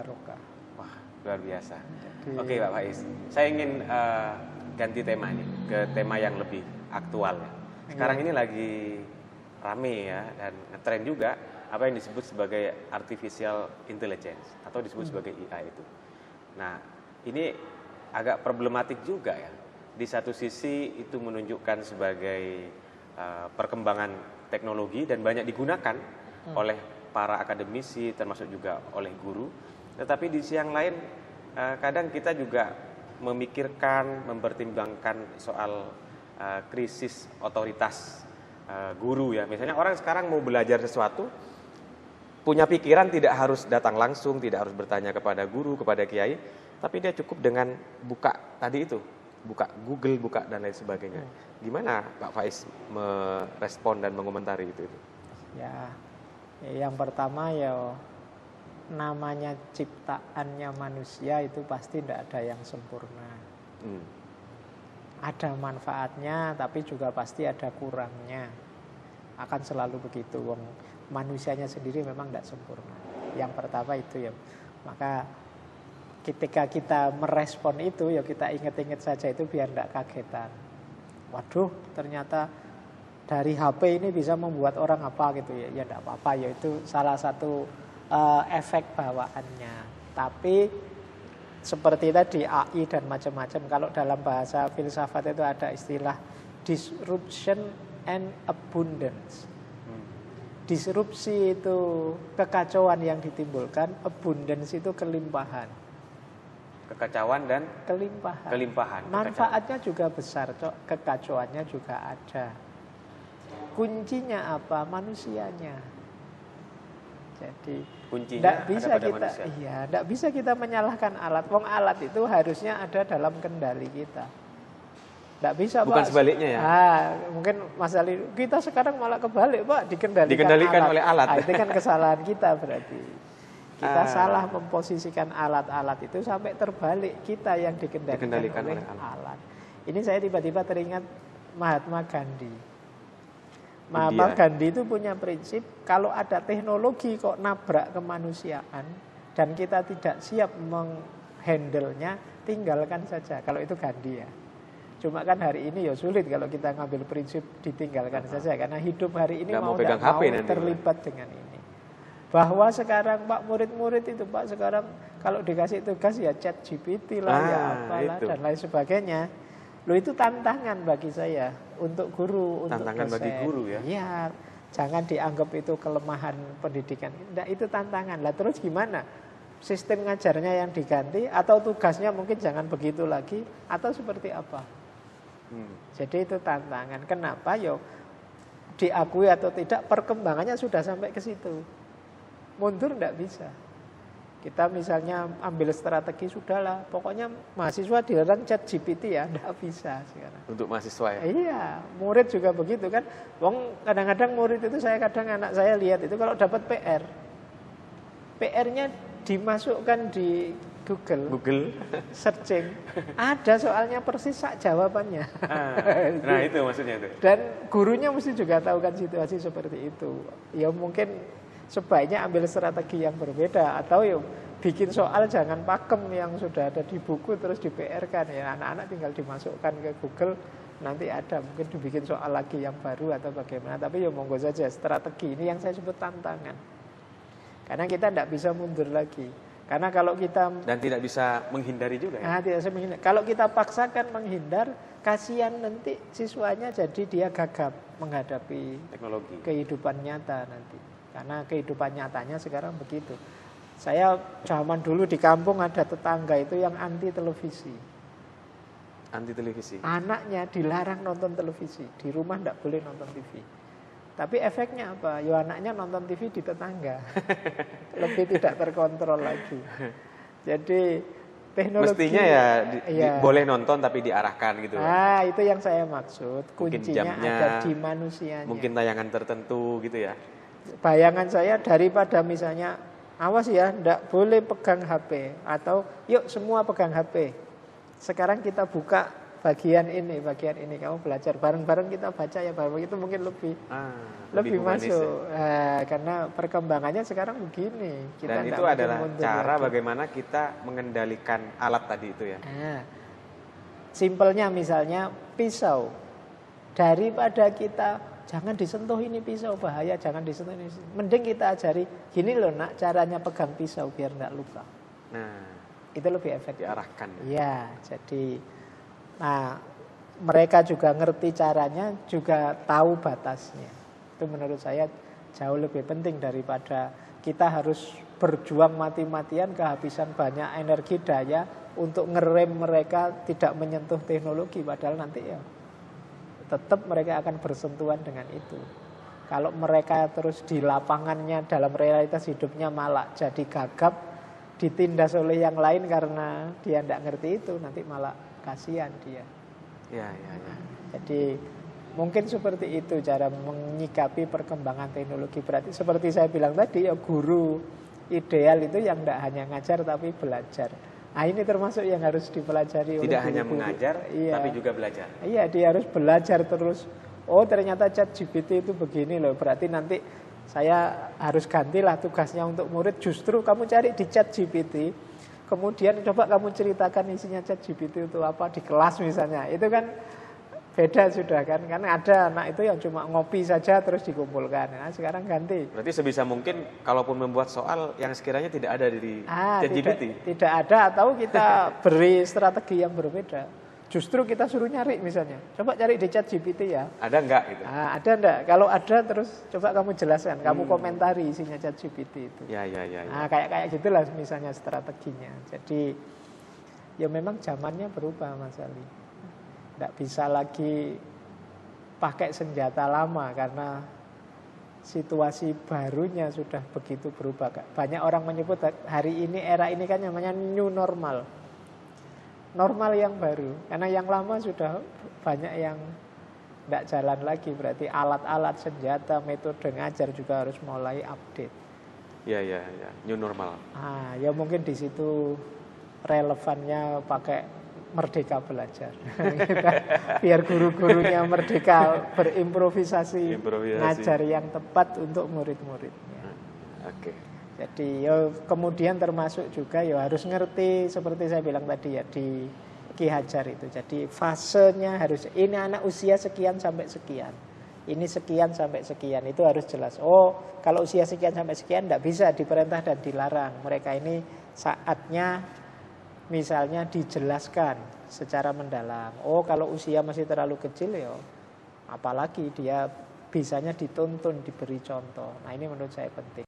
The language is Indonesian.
barokah. Wah, luar biasa. Jadi, Oke Pak Faiz, saya ingin ganti tema ini ke tema yang lebih aktual ya. Sekarang ini lagi rame ya dan ngetren juga apa yang disebut sebagai artificial intelligence atau disebut sebagai AI itu. Nah, ini agak problematik juga ya. Di satu sisi itu menunjukkan sebagai perkembangan teknologi dan banyak digunakan oleh para akademisi termasuk juga oleh guru. Tetapi di sisi yang lain kadang kita juga memikirkan, mempertimbangkan soal krisis otoritas guru ya. Misalnya orang sekarang mau belajar sesuatu, punya pikiran tidak harus datang langsung, tidak harus bertanya kepada guru, kepada kiai, tapi dia cukup dengan buka tadi itu, buka Google, buka dan lain sebagainya. Gimana Pak Faiz merespon dan mengomentari itu? Ya, yang pertama ya namanya ciptaannya manusia itu pasti tidak ada yang sempurna. Ada manfaatnya, tapi juga pasti ada kurangnya. Akan selalu begitu. Wong manusianya sendiri memang tidak sempurna. Yang pertama itu ya. Maka ketika kita merespon itu, ya kita ingat-ingat saja itu biar tidak kagetan. Waduh, ternyata dari HP ini bisa membuat orang apa gitu ya. Ya tidak apa-apa, ya itu salah satu efek bawaannya. Tapi seperti tadi AI dan macam-macam, kalau dalam bahasa filsafat itu ada istilah disruption and abundance. Disrupsi itu kekacauan yang ditimbulkan, abundance itu kelimpahan. Kekacauan dan kelimpahan. Manfaatnya juga besar, kekacauannya juga ada. Kuncinya apa? Manusianya. Jadi kuncinya tidak bisa kita menyalahkan alat. Wong alat itu harusnya ada dalam kendali kita. Tidak bisa, bukan Pak. Sebaliknya ya. Mungkin Mas Ali, kita sekarang malah kebalik, Pak, dikendalikan oleh alat. Itu kan kesalahan kita berarti. Kita salah memposisikan alat-alat itu sampai terbalik, kita yang dikendalikan oleh alat. Ini saya tiba-tiba teringat Mahatma Gandhi. Mahatma Gandhi itu punya prinsip, kalau ada teknologi kok nabrak kemanusiaan dan kita tidak siap menghandle-nya, tinggalkan saja. Kalau itu Gandhi ya. Cuma kan hari ini ya sulit kalau kita ngambil prinsip ditinggalkan saja, karena hidup hari ini mau terlibat dengan ini. Bahwa sekarang Pak murid-murid itu Pak sekarang kalau dikasih tugas ya chat GPT lah, ya apalah dan lain sebagainya. Loh, itu tantangan bagi saya untuk guru, tantangan untuk dosen. Bagi guru ya. Iya, jangan dianggap itu kelemahan pendidikan. Tidak, itu tantangan. Lah terus gimana? Sistem ngajarnya yang diganti atau tugasnya mungkin jangan begitu lagi atau seperti apa? Jadi itu tantangan. Kenapa? Yo diakui atau tidak perkembangannya sudah sampai ke situ. Mundur tidak bisa. Kita misalnya ambil strategi sudahlah, pokoknya mahasiswa dilarang chat GPT ya, tidak bisa sekarang. Untuk mahasiswa ya? Iya, murid juga begitu kan. Kadang-kadang murid itu anak saya lihat itu kalau dapat PR-nya dimasukkan di Google searching, ada soalnya persis jawabannya. Nah itu maksudnya itu. Dan gurunya mesti juga tahu kan situasi seperti itu. Ya mungkin sebaiknya ambil strategi yang berbeda atau ya bikin soal jangan pakem yang sudah ada di buku terus di PR-kan ya, anak-anak tinggal dimasukkan ke Google, nanti ada mungkin dibikin soal lagi yang baru atau bagaimana. Tapi ya monggo saja, strategi ini yang saya sebut tantangan, karena kita tidak bisa mundur lagi. Karena kalau kita dan tidak bisa menghindari juga ya. Tidak bisa menghindar. Kalau kita paksakan menghindar, kasihan nanti siswanya jadi dia gagap menghadapi teknologi kehidupan nyata nanti. Karena kehidupan nyatanya sekarang begitu. Saya zaman dulu di kampung ada tetangga itu yang anti televisi. Anti televisi. Anaknya dilarang nonton televisi, di rumah tidak boleh nonton TV. Tapi efeknya apa? Ya anaknya nonton TV di tetangga. Lebih tidak terkontrol lagi. Jadi teknologi mestinya boleh nonton tapi diarahkan gitu. Itu yang saya maksud. Kuncinya ada di manusianya. Mungkin tayangan tertentu gitu ya. Bayangan saya daripada misalnya awas ya, tidak boleh pegang HP atau yuk semua pegang HP. Sekarang kita buka bagian ini kamu belajar bareng-bareng, kita baca ya bareng, itu mungkin lebih masuk karena perkembangannya sekarang begini. Dan itu adalah cara bagaimana kita mengendalikan alat tadi itu ya. Simpelnya misalnya pisau, daripada kita jangan disentuh ini pisau bahaya, jangan disentuh ini, mending kita ajari gini loh nak caranya pegang pisau biar enggak luka. Nah, itu lebih efektif. Diarahkan. Ya, jadi mereka juga ngerti caranya, juga tahu batasnya. Itu menurut saya jauh lebih penting daripada kita harus berjuang mati-matian, kehabisan banyak energi daya untuk ngerem mereka tidak menyentuh teknologi, padahal nanti ya tetap mereka akan bersentuhan dengan itu. Kalau mereka terus di lapangannya dalam realitas hidupnya malah jadi gagap, ditindas oleh yang lain karena dia tidak ngerti itu, nanti malah kasihan dia. Ya. Jadi mungkin seperti itu cara menyikapi perkembangan teknologi. Berarti seperti saya bilang tadi ya, guru ideal itu yang tidak hanya ngajar tapi belajar. Nah ini termasuk yang harus dipelajari. Tidak hanya mengajar tapi juga belajar. Iya, dia harus belajar terus. Oh ternyata ChatGPT itu begini loh, berarti nanti saya harus gantilah tugasnya untuk murid, justru kamu cari di ChatGPT, kemudian coba kamu ceritakan isinya ChatGPT itu apa di kelas misalnya. Itu kan beda sudah kan, karena ada anak itu yang cuma ngopi saja terus dikumpulkan. Nah, sekarang ganti. Berarti sebisa mungkin kalaupun membuat soal yang sekiranya tidak ada di ChatGPT. Tidak ada, atau kita beri strategi yang berbeda. Justru kita suruh nyari misalnya. Coba cari di ChatGPT ya. Ada enggak gitu? Ada enggak? Kalau ada terus coba kamu jelaskan, kamu komentari isinya ChatGPT itu. Ya. Nah, kayak gitulah misalnya strateginya. Jadi ya memang zamannya berubah Mas Ali. Enggak bisa lagi pakai senjata lama karena situasi barunya sudah begitu berubah. Banyak orang menyebut hari ini, era ini kan namanya new normal. Normal yang baru, karena yang lama sudah banyak yang tidak jalan lagi. Berarti alat-alat, senjata, metode ngajar juga harus mulai update. Ya, new normal. Ya mungkin di situ relevannya pakai Merdeka Belajar. Biar guru-gurunya merdeka berimprovisasi, ngajar yang tepat untuk murid-muridnya. Oke. Jadi ya kemudian termasuk juga ya harus ngerti seperti saya bilang tadi ya di Ki Hajar itu. Jadi fasenya harus ini anak usia sekian sampai sekian. Ini sekian sampai sekian, itu harus jelas. Oh, kalau usia sekian sampai sekian tidak bisa diperintah dan dilarang. Mereka ini saatnya misalnya dijelaskan secara mendalam. Oh, kalau usia masih terlalu kecil ya apalagi dia bisanya dituntun, diberi contoh. Nah, ini menurut saya penting.